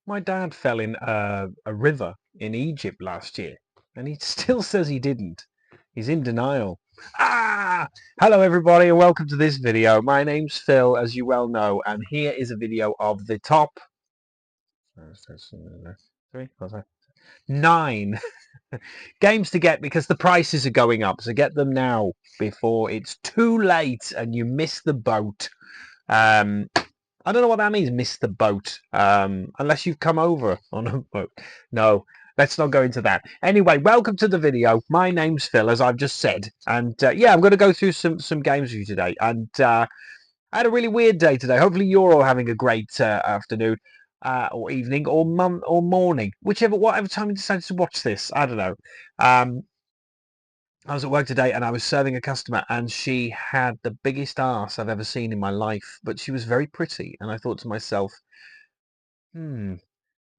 My dad fell in a river in Egypt last year, and he still says he didn't. He's in denial. Ah! Hello, everybody, and welcome to this video. My name's Phil, as you well know, and here is a video of the top 9 games to get because the prices are going up. So get them now before it's too late and you miss the boat. I don't know what that means, miss the boat. Unless you've come over on a boat. No, let's not go into that. Anyway, welcome to the video. My name's Phil, as I've just said. And yeah, I'm going to go through some games with you today. And I had a really weird day today. Hopefully you're all having a great afternoon or evening or or morning. Whatever time you decided to watch this. I don't know. Um, I was at work today and I was serving a customer and she had the biggest ass I've ever seen in my life, but she was very pretty. And I thought to myself, my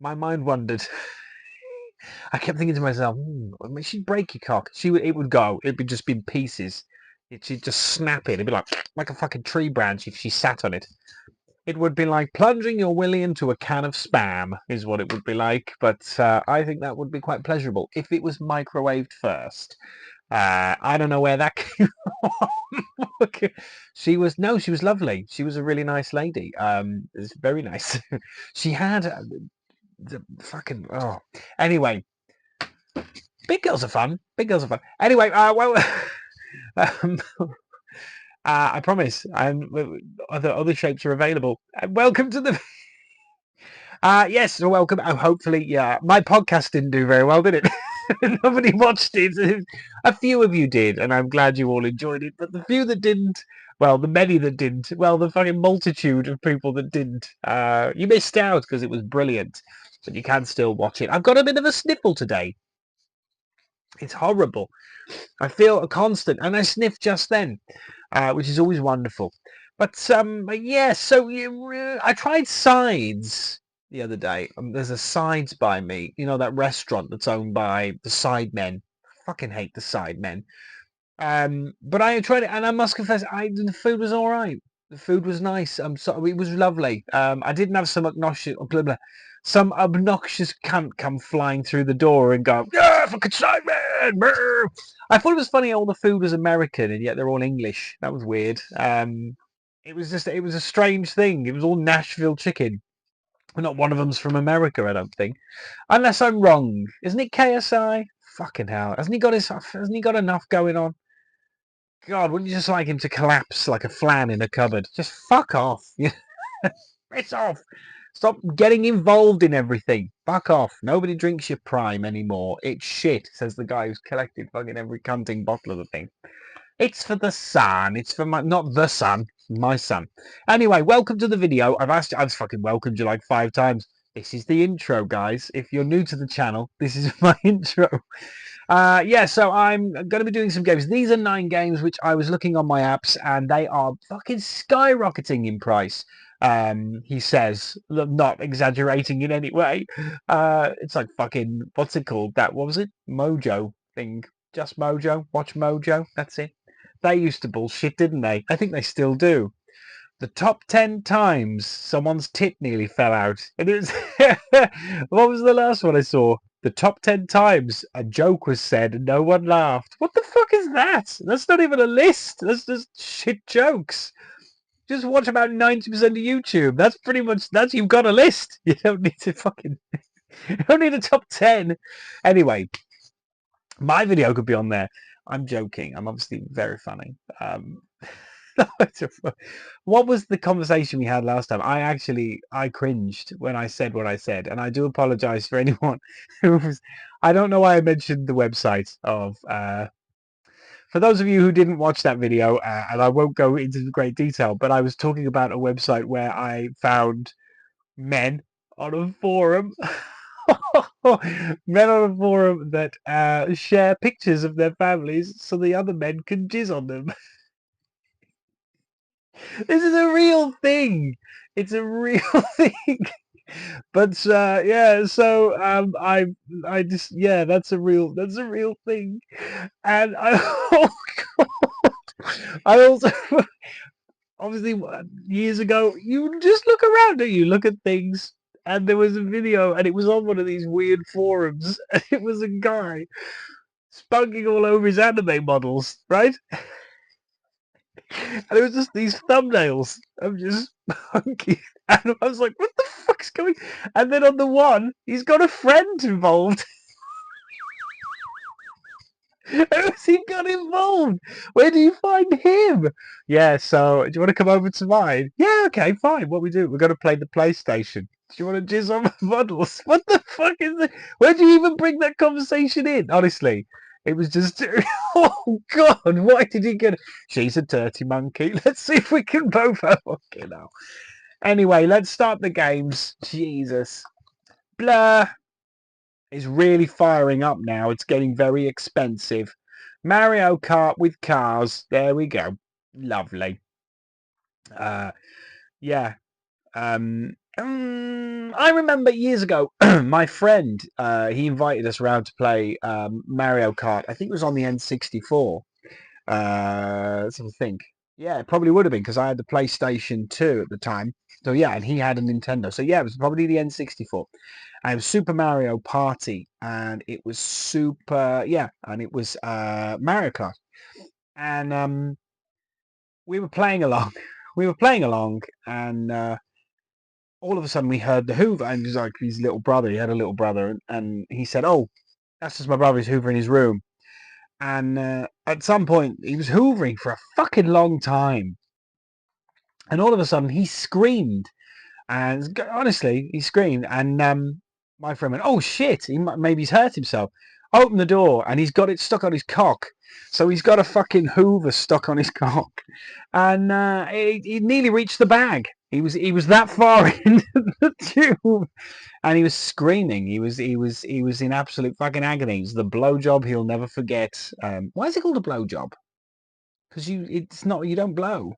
mind wandered. I kept thinking to myself, I mean, she'd break your cock. It would go. It'd be just be in pieces. She'd just snap it. It'd be like a fucking tree branch if she sat on it. It would be like plunging your willy into a can of spam, is what it would be like. But I think that would be quite pleasurable if it was microwaved first. I don't know where that came from. She was lovely. She was a really nice lady. It's very nice. She had the fucking Anyway, big girls are fun. Big girls are fun. Anyway, um, I promise. Other shapes are available. Welcome to the. Yes, welcome. Hopefully, yeah. My podcast didn't do very well, did it? Nobody watched it. A few of you did, and I'm glad you all enjoyed it. But the few that didn't, well, the many that didn't, well, the fucking multitude of people that didn't, you missed out because it was brilliant. But you can still watch it. I've got a bit of a sniffle today. It's horrible. I feel a constant, and I sniff just then, which is always wonderful. But yeah. So I tried Sides the other day. There's a Sides by me. You know that restaurant that's owned by the Sidemen. I fucking hate the Sidemen. But I tried it, and I must confess, the food was all right. The food was nice. It was lovely. I didn't have some obnoxious cunt come flying through the door and go, "Yeah, fucking Sidemen!" Brr." I thought it was funny all the food was American and yet they're all English. That was weird. It was a strange thing. It was all Nashville chicken. Not one of them's from America, I don't think. Unless I'm wrong. Isn't it KSI? Fucking hell. Hasn't he got enough going on? God, wouldn't you just like him to collapse like a flan in a cupboard? Just fuck off. Piss off. Stop getting involved in everything. Fuck off. Nobody drinks your prime anymore. It's shit, says the guy who's collected fucking every cunting bottle of the thing. It's for the son. It's for not the son, my son. Anyway, welcome to the video. I've fucking welcomed you like 5 times. This is the intro, guys. If you're new to the channel, this is my intro. Yeah, so I'm going to be doing some games. These are 9 games which I was looking on my apps, and they are fucking skyrocketing in price. He says, not exaggerating in any way. It's like fucking, what's it called? What was it? Mojo thing. Just Mojo. Watch Mojo. That's it. They used to bullshit, didn't they? I think they still do. The top 10 times someone's tit nearly fell out. And it was what was the last one I saw? The top 10 times a joke was said and no one laughed. What the fuck is that? That's not even a list. That's just shit jokes. Just watch about 90% of YouTube. That's pretty much, you've got a list. You don't need to fucking, you don't need a top 10. Anyway, my video could be on there. I'm joking. I'm obviously very funny. What was the conversation we had last time? I cringed when I said what I said, and I do apologize for anyone who was. I don't know why I mentioned the website of. For those of you who didn't watch that video, and I won't go into great detail, but I was talking about a website where I found men on a forum. Men on a forum that share pictures of their families so the other men can jizz on them. This is a real thing. It's a real thing. But yeah, so I just yeah, that's a real thing. And I oh God, I also obviously years ago you just look around and you look at things And there was a video, and it was on one of these weird forums, and it was a guy spunking all over his anime models, right? And it was just these thumbnails of just spunky. And I was like, what the fuck's going? And then on the one, he's got a friend involved. Who's he got involved? Where do you find him? Yeah, so do you want to come over to mine? Yeah, okay, fine. What we do? We're going to play the PlayStation. Do you want to jizz on my models? What the fuck is it? Where do you even bring that conversation in? Honestly, it was just, oh God, why did he get? She's a dirty monkey. Let's see if we can both have okay now. Anyway, let's start the games. Jesus. Blur is really firing up now. It's getting very expensive. Mario Kart with cars. There we go. Lovely. Yeah. I remember years ago, my friend, he invited us around to play Mario Kart. I think it was on the N64. Let's have a think. Yeah, it probably would have been because I had the PlayStation 2 at the time. So yeah, and he had a Nintendo. So yeah, it was probably the N64. And it was Super Mario Party, and it was and it was Mario Kart. And we were playing along. We were playing along, and all of a sudden we heard the Hoover, and it was like his little brother. He had a little brother, and he said, "Oh, that's just my brother's Hoover in his room." And at some point, he was hoovering for a fucking long time. And all of a sudden, he screamed. And honestly, he screamed. And my friend went, oh, shit, maybe he's hurt himself. Open the door, and he's got it stuck on his cock. So he's got a fucking Hoover stuck on his cock. And he nearly reached the bag. He was that far into the tube. And he was screaming. He was in absolute fucking agony. It was the blowjob he'll never forget. Why is it called a blowjob? Because you don't blow.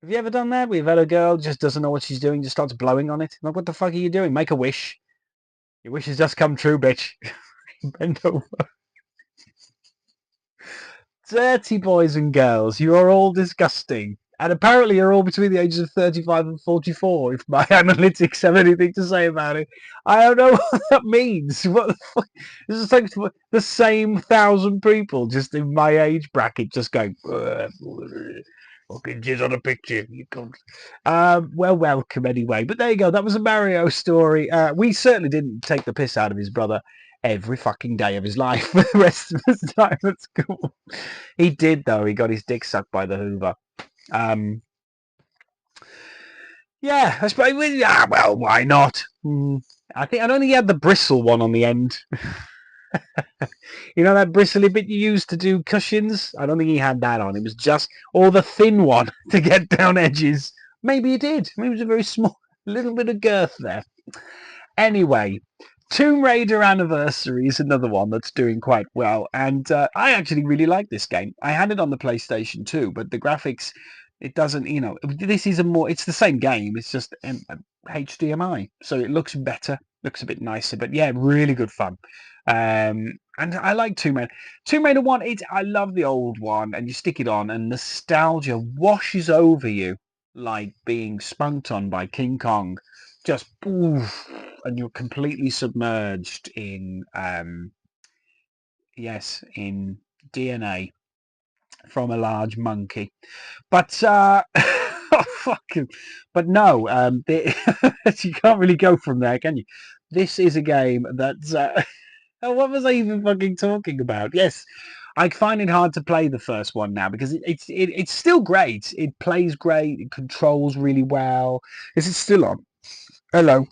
Have you ever done that? We've had a girl just doesn't know what she's doing, just starts blowing on it. Like, what the fuck are you doing? Make a wish. Your wish has just come true, bitch. Bend over. Dirty boys and girls, you are all disgusting. And apparently you're all between the ages of 35 and 44, if my analytics have anything to say about it. I don't know what that means. What the fuck? This is like the same 1,000 people just in my age bracket just going, fucking jizz on a picture. You can't. Well, welcome anyway. But there you go. That was a Mario story. We certainly didn't take the piss out of his brother every fucking day of his life for the rest of his time at school. He did, though. He got his dick sucked by the Hoover. Yeah, I suppose. Well, why not? I don't think he had the bristle one on the end. You know that bristly bit you use to do cushions? I don't think he had that on. It was just or the thin one to get down edges. Maybe he did. Maybe it was a very small, little bit of girth there. Anyway, Tomb Raider Anniversary is another one that's doing quite well, and I actually really like this game. I had it on the PlayStation 2, but the graphics, it doesn't, this is it's the same game, it's just HDMI, so it looks better, looks a bit nicer, but yeah, really good fun. And I like Tomb Raider. Tomb Raider 1, I love the old one, and you stick it on, and nostalgia washes over you like being spunked on by King Kong. Just oof, and you're completely submerged in in DNA from a large monkey. But oh, fucking, but no, you can't really go from there, can you? This is a game that's what was I even fucking talking about? Yes, I find it hard to play the first one now because it's still great. It plays great. It controls really well. Is it still on? Hello.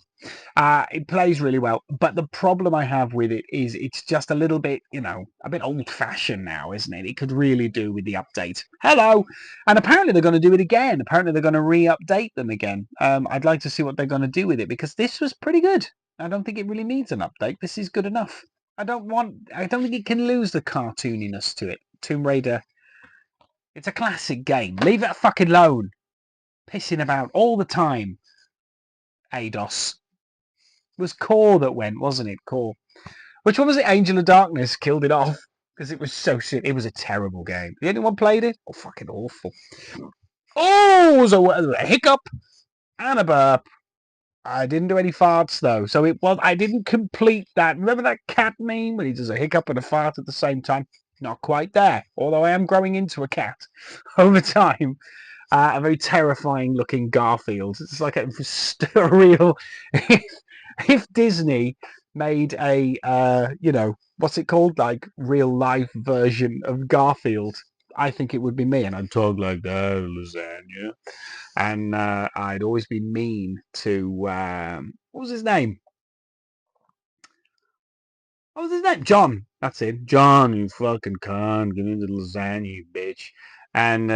It plays really well, but the problem I have with it is it's just a little bit, a bit old-fashioned now, isn't it? It could really do with the update. Hello! And apparently they're going to do it again. Apparently they're going to re-update them again. I'd like to see what they're going to do with it because this was pretty good. I don't think it really needs an update. This is good enough. I don't think it can lose the cartooniness to it. Tomb Raider, it's a classic game. Leave it fucking alone. Pissing about all the time. ADOS. It was Core that went, wasn't it? Core. Which one was it? Angel of Darkness killed it off because it was so shit. It was a terrible game. Did anyone played it? Oh, fucking awful. Oh, so a hiccup and a burp. I didn't do any farts though, so it was. I didn't complete that. Remember that cat meme when he does a hiccup and a fart at the same time? Not quite there. Although I am growing into a cat over time. A very terrifying looking Garfield. It's like a real. If Disney made a, what's it called, like real life version of Garfield, I think it would be me, and I'd talk like that, lasagna, and I'd always be mean to what was his name? What was his name? John. That's it. John, you fucking cunt. Give me the lasagna, you bitch. And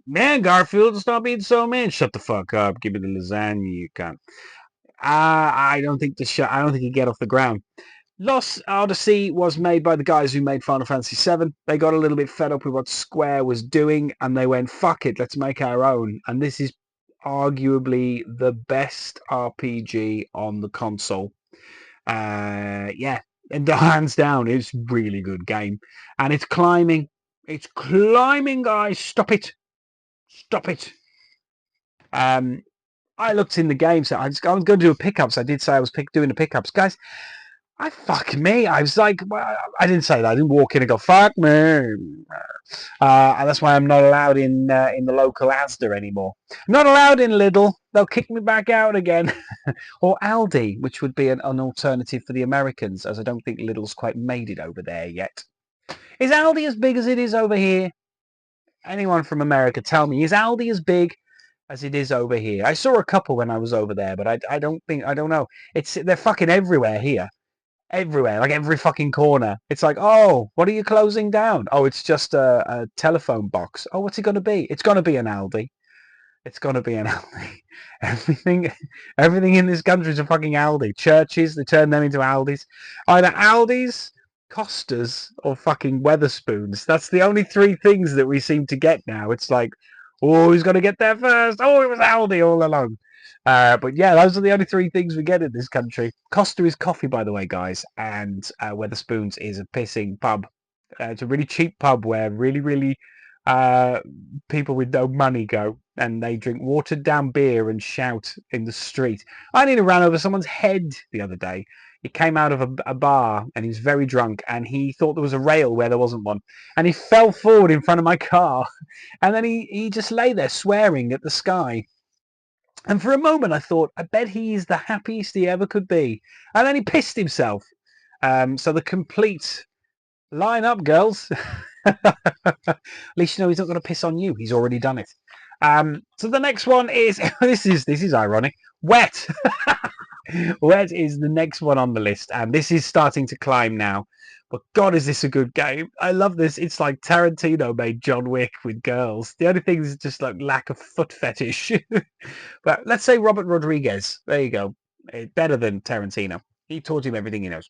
man, Garfield, stop being so mean. Shut the fuck up. Give me the lasagna, you cunt. I don't think I don't think he get off the ground. Lost Odyssey was made by the guys who made Final Fantasy VII. They got a little bit fed up with what Square was doing, and they went, "Fuck it, let's make our own." And this is arguably the best RPG on the console. Yeah, and hands down, it's a really good game, and it's climbing. It's climbing, guys. Stop it. Stop it. Um, I looked in the game, so I was going to do a pickups. I did say I was doing the pickups, guys. Fuck me. I was like, well, I didn't say that. I didn't walk in and go, fuck me. And that's why I'm not allowed in the local Asda anymore. Not allowed in Lidl. They'll kick me back out again. Or Aldi, which would be an alternative for the Americans, as I don't think Lidl's quite made it over there yet. Is Aldi as big as it is over here? Anyone from America, tell me, is Aldi as big as it is over here? I saw a couple when I was over there, but I don't know. They're fucking everywhere here. Everywhere, like every fucking corner. It's like, oh, what are you closing down? Oh, it's just a telephone box. Oh, what's it going to be? It's going to be an Aldi. It's going to be an Aldi. Everything, everything in this country is a fucking Aldi. Churches, they turn them into Aldis. Either Aldis, Costas, or fucking Weatherspoons. That's the only three things that we seem to get now. It's like, oh, who's going to get there first? Oh, it was Aldi all along. But yeah, those are the only three things we get in this country. Costa is coffee, by the way, guys, and Weatherspoons is a pissing pub. It's a really cheap pub where really, really people with no money go, and they drink watered down beer and shout in the street. I nearly ran over someone's head the other day. He came out of a bar and he was very drunk, and he thought there was a rail where there wasn't one, and he fell forward in front of my car, and then he just lay there swearing at the sky. And for a moment I thought, I bet he's the happiest he ever could be. And then he pissed himself. So the complete line up, girls. At least you know he's not going to piss on you. He's already done it. So the next one is this is ironic. Wet. Wet is the next one on the list, and this is starting to climb now. But God, is this a good game? I love this. It's like Tarantino made John Wick with girls. The only thing is just like lack of foot fetish. But let's say Robert Rodriguez. There you go. Better than Tarantino. He taught him everything he knows.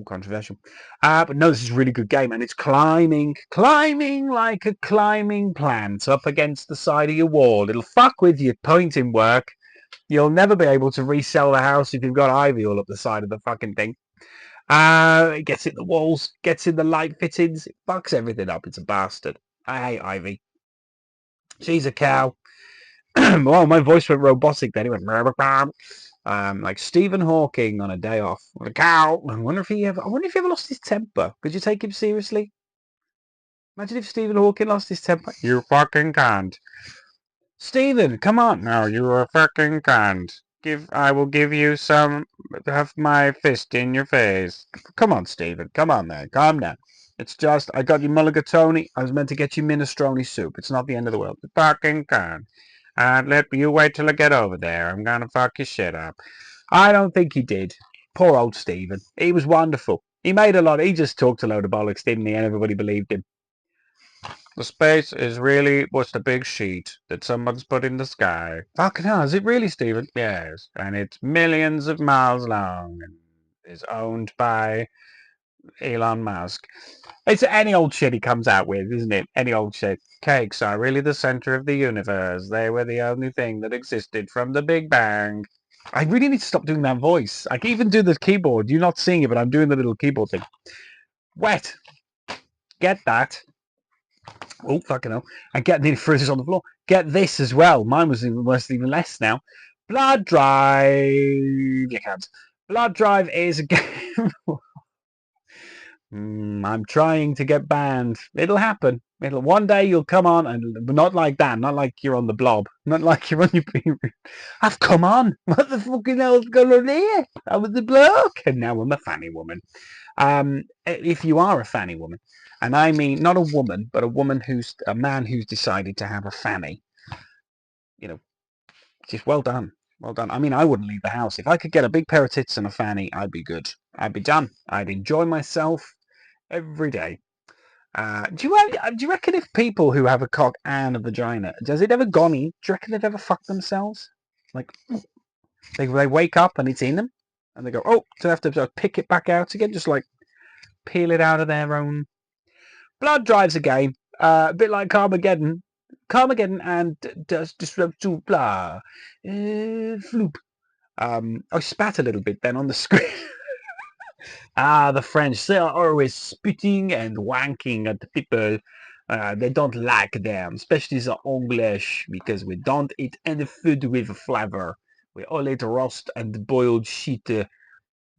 Controversial. But no, this is a really good game, and it's climbing like a climbing plant up against the side of your wall. It'll fuck with your pointing work. You'll never be able to resell the house if you've got ivy all up the side of the fucking thing. It gets in the walls, gets in the light fittings, it fucks everything up. It's a bastard. I hate ivy. She's a cow. Well, my voice went robotic then. It went like Stephen Hawking on a day off. A cow. I wonder if he ever lost his temper. Could you take him seriously? Imagine if Stephen Hawking lost his temper. You fucking can't. Stephen, come on. No, you are fucking can't. I will give you some of my fist in your face. Come on, Stephen. Come on, man. Calm down. It's just, I got you mulligatawny. I was meant to get you minestrone soup. It's not the end of the world. You fucking can't. Let you wait till I get over there. I'm gonna fuck your shit up. I don't think he did. Poor old Stephen. He was wonderful. He made a lot. He just talked a load of bollocks, didn't he? And everybody believed him. The space is really just a big sheet that someone's put in the sky. Fucking hell, is it really, Stephen? Yes. And it's millions of miles long and is owned by Elon Musk. It's any old shit he comes out with, isn't it? Any old shit. Cakes are really the center of the universe. They were the only thing that existed from the Big Bang. I really need to stop doing that voice. I can even do the keyboard. You're not seeing it, but I'm doing the little keyboard thing. Wet. Get that. Oh, fucking hell. And get nearly frozen on the floor. Get this as well. Mine was even worse, even less now. Blood Drive. You can't. Blood Drive is a game. I'm trying to get banned. It'll happen. It'll one day you'll come on and not like that. Not like you're on the blob. Not like you're on your period. I've come on. What the fucking hell's going on here? I was the bloke, and now I'm a fanny woman. If you are a fanny woman, and I mean not a woman, but a man who's decided to have a fanny, you know, just well done. Well done. I mean, I wouldn't leave the house. If I could get a big pair of tits and a fanny, I'd be good. I'd be done. I'd enjoy myself every day. Do you reckon if people who have a cock and a vagina, does it ever gone in? Do you reckon they've ever fucked themselves? Like, they wake up and it's in them? And they go, oh, so they have to sort of pick it back out again? Just like peel it out of their own. Blood Drive's a game, a bit like Carmageddon. Carmageddon and does disrupt to blah. Floop. I spat a little bit then on the screen. The French, they are always spitting and wanking at the people. They don't like them, especially the English, because we don't eat any food with flavor. We all eat roast and boiled shit.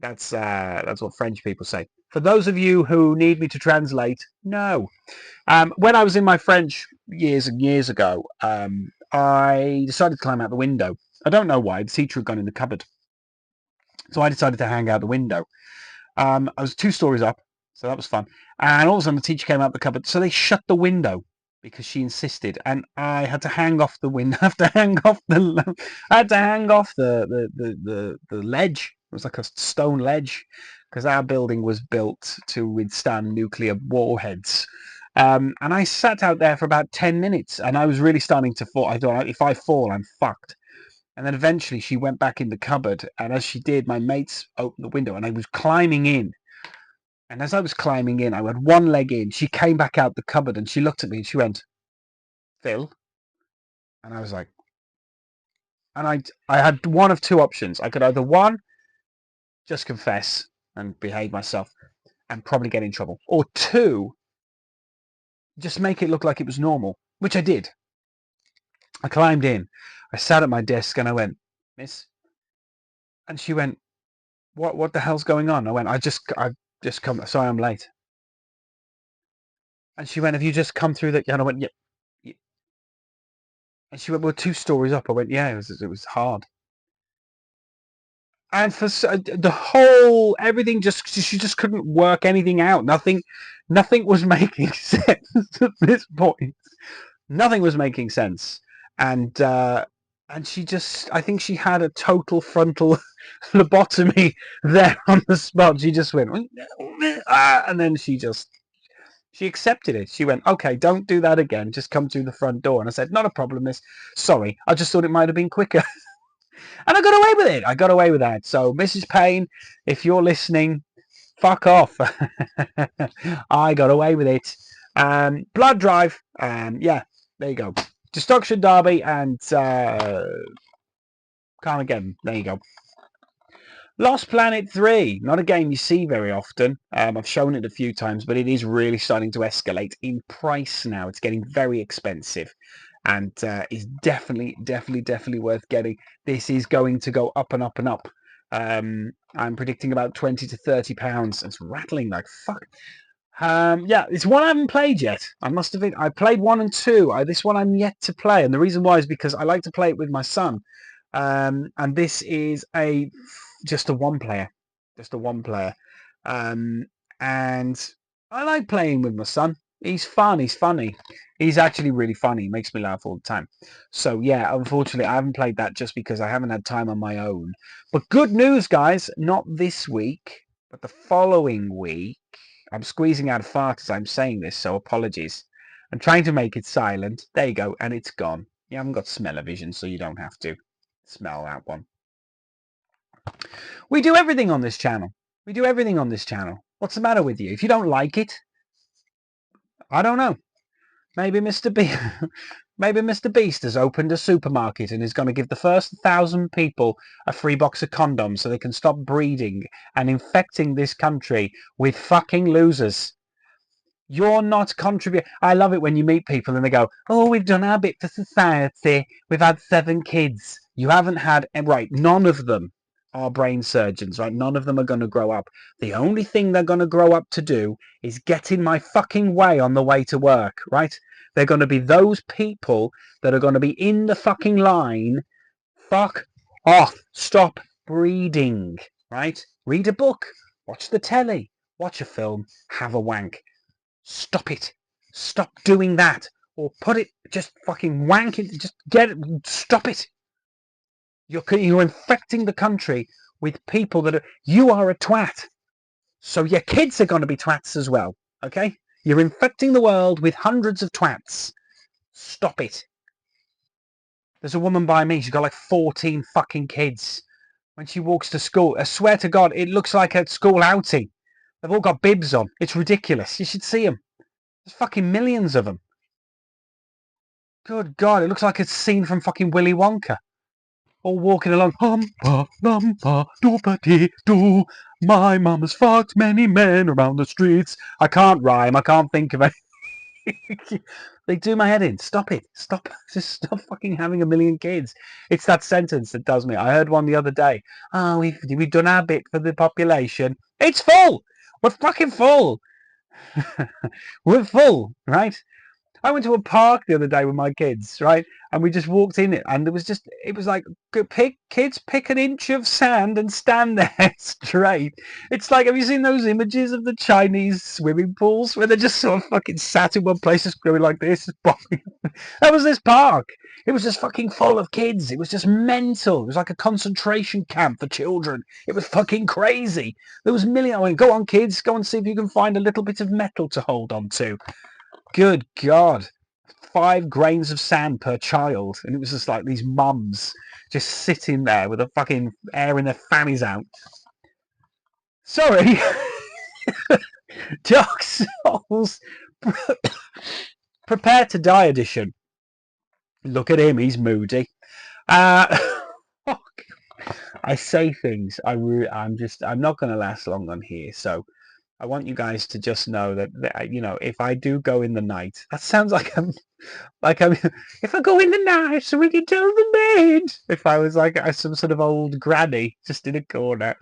That's what French people say. For those of you who need me to translate, no. When I was in my French years and years ago, I decided to climb out the window. I don't know why. The teacher had gone in the cupboard. So I decided to hang out the window. I was 2 stories up, so that was fun. And all of a sudden, the teacher came out the cupboard, so they shut the window because she insisted, and I had to hang off the window. I had to hang off the ledge. It was like a stone ledge because our building was built to withstand nuclear warheads. And I sat out there for about 10 minutes, and I was really starting to fall. I thought, if I fall, I'm fucked. And then eventually she went back in the cupboard. And as she did, my mates opened the window and I was climbing in. And as I was climbing in, I had one leg in. She came back out the cupboard and she looked at me and she went, Phil? And I was like, and I had one of 2 options. I could either, one, just confess and behave myself and probably get in trouble. Or 2, just make it look like it was normal, which I did. I climbed in. I sat at my desk and I went, Miss? And she went, what the hell's going on? I went, I've just come, sorry I'm late. And she went, have you just come through that? And I went, yeah. And she went, we're 2 stories up. I went, yeah, it was hard. And for the whole, everything she just couldn't work anything out. Nothing was making sense at this point. Nothing was making sense. And she just, I think she had a total frontal lobotomy there on the spot. She just went, and then she accepted it. She went, okay, don't do that again. Just come through the front door. And I said, not a problem, miss. Sorry, I just thought it might have been quicker. And I got away with it. I got away with that. So, Mrs. Payne, if you're listening, fuck off. I got away with it. Blood Drive. Yeah, there you go. Destruction Derby and Carmageddon. There you go. Lost Planet 3, not a game you see very often. I've shown it a few times, but it is really starting to escalate in price now. It's getting very expensive and is definitely worth getting. This is going to go up and up and up. I'm predicting about 20 to 30 pounds. It's rattling like fuck. Yeah, it's one I haven't played yet. I played 1 and 2. This one I'm yet to play, and the reason why is because I like to play it with my son. And this is just a one player. And I like playing with my son. He's fun. He's funny. He's actually really funny. He makes me laugh all the time. So yeah, unfortunately, I haven't played that just because I haven't had time on my own. But good news, guys. Not this week, but the following week. I'm squeezing out a fart as I'm saying this, so apologies. I'm trying to make it silent. There you go, and it's gone. You haven't got smell-o-vision, so you don't have to smell that one. We do everything on this channel. What's the matter with you? If you don't like it, I don't know. Maybe Mr. Beast has opened a supermarket and is going to give the first 1,000 people a free box of condoms so they can stop breeding and infecting this country with fucking losers. You're not contributing. I love it when you meet people and they go, oh, we've done our bit for society. We've had 7 kids. You haven't had, right, none of them are brain surgeons, right? None of them are going to grow up. The only thing they're going to grow up to do is get in my fucking way on the way to work, right? They're going to be those people that are going to be in the fucking line. Fuck off. Stop breeding, right? Read a book, watch the telly, watch a film, have a wank. Stop it. Stop doing that. Or put it, just fucking wank it, just get it, stop it. You're infecting the country with people that are, you are a twat. So your kids are going to be twats as well, okay? You're infecting the world with hundreds of twats. Stop it. There's a woman by me, she's got like 14 fucking kids. When she walks to school, I swear to God, it looks like a school outing. They've all got bibs on. It's ridiculous. You should see them. There's fucking millions of them. Good God, it looks like a scene from fucking Willy Wonka. All walking along. Humpa, lumpa, doopity doo. My mama's fucked many men around the streets. I can't rhyme. I can't think of it. They do my head in. Stop it. Stop. Just stop fucking having a million kids. It's that sentence that does me. I heard one the other day. Oh, we've done our bit for the population. It's full. We're fucking full. We're full, right? I went to a park the other day with my kids, right? And we just walked in it, and it was like, kids pick an inch of sand and stand there straight. It's like, have you seen those images of the Chinese swimming pools where they're just sort of fucking sat in one place, just going like this? That was this park. It was just fucking full of kids. It was just mental. It was like a concentration camp for children. It was fucking crazy. There was millions. I went, go on, kids, go and see if you can find a little bit of metal to hold on to. Good God. 5 grains of sand per child. And it was just like these mums just sitting there with a fucking air in their fannies out. Sorry. Dark Souls Prepare to Die edition. Look at him, he's moody. I say things. I'm not going to last long on here, so I want you guys to just know that, if I do go in the night, that sounds like I'm, if I go in the night so we can tell the maid. If I was like some sort of old granny just in a corner.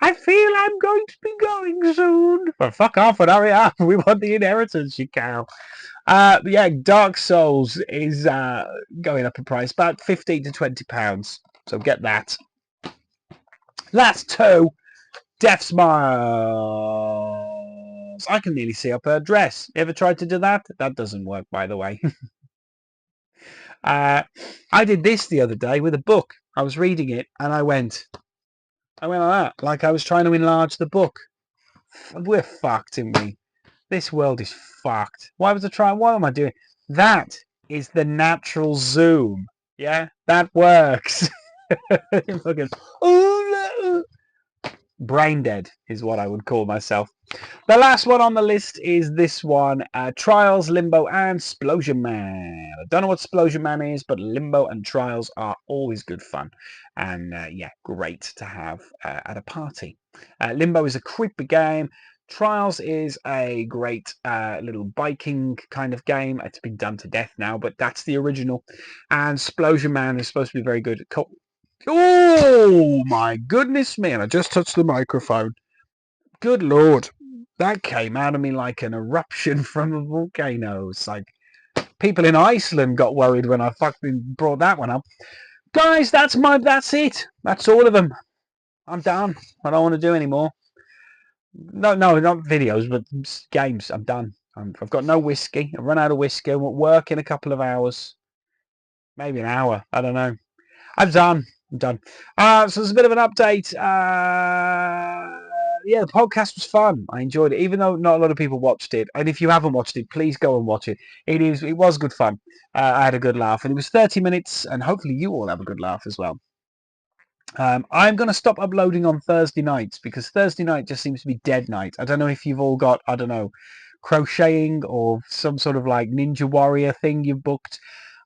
I feel I'm going to be going soon. Well, fuck off and hurry up. We want the inheritance, you cow. Yeah, Dark Souls is going up in price, about £15 to £20. So get that. Last 2. Death Smiles. I can nearly see up her dress. Ever tried to do that? That doesn't work, by the way. I did this the other day with a book. I was reading it and I went like that, like I was trying to enlarge the book. We're fucked, aren't we? This world is fucked. Why was I trying? What am I doing? That is the natural zoom. Yeah, that works. Fucking, oh no. Brain dead is what I would call myself. The last one on the list is this one, Trials, Limbo, and Splosion Man. I don't know what Splosion Man is, but Limbo and Trials are always good fun. And yeah, great to have at a party. Limbo is a creepy game. Trials is a great little biking kind of game. It's been done to death now, but that's the original. And Splosion Man is supposed to be very good. Oh my goodness me, and I just touched the microphone. Good Lord. That came out of me like an eruption from a volcano. It's like people in Iceland got worried when I fucking brought that one up. Guys, that's it. That's all of them. I'm done. I don't want to do any more. No, not videos, but games. I'm done. I've got no whiskey. I've run out of whiskey. I'm at work in a couple of hours. Maybe an hour. I don't know. I'm done. So there's a bit of an update. Yeah, the podcast was fun. I enjoyed it, even though not a lot of people watched it. And if you haven't watched it, please go and watch it. It was good fun. I had a good laugh, and it was 30 minutes, and hopefully you all have a good laugh as well. I'm going to stop uploading on Thursday nights because Thursday night just seems to be dead night. I don't know if you've all got, I don't know, crocheting or some sort of like Ninja Warrior thing you've booked.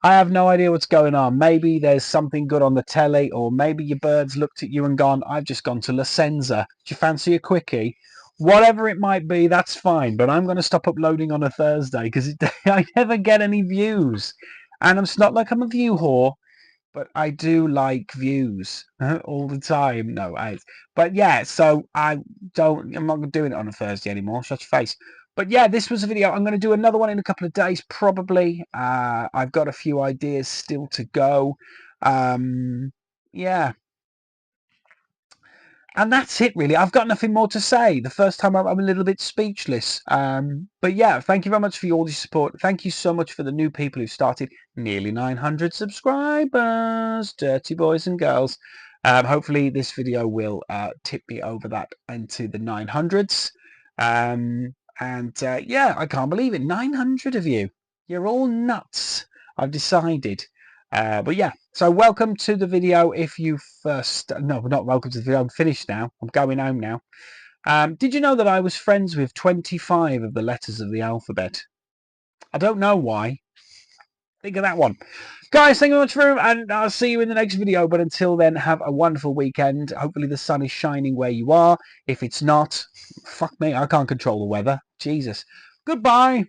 I have no idea what's going on. Maybe there's something good on the telly, or maybe your birds looked at you and gone, I've just gone to La Senza. Do you fancy a quickie? Whatever it might be, that's fine. But I'm going to stop uploading on a Thursday because I never get any views. And it's not like I'm a view whore, but I do like views all the time. No, but yeah, so I'm not doing it on a Thursday anymore. Shut your face. But yeah, this was a video. I'm going to do another one in a couple of days, probably. I've got a few ideas still to go. Yeah. And that's it, really. I've got nothing more to say. The first time I'm a little bit speechless. But yeah, thank you very much for all your support. Thank you so much for the new people who started. Nearly 900 subscribers, dirty boys and girls. Hopefully this video will tip me over that into the 900s. Yeah, I can't believe it. 900 of you. You're all nuts. I've decided. But yeah, so welcome to the video. If you first, no, not welcome to the video. I'm finished now. I'm going home now. Did you know that I was friends with 25 of the letters of the alphabet? I don't know why. Think of that one. Guys, thank you very much for, and I'll see you in the next video. But until then, have a wonderful weekend. Hopefully the sun is shining where you are. If it's not, fuck me, I can't control the weather. Jesus. Goodbye.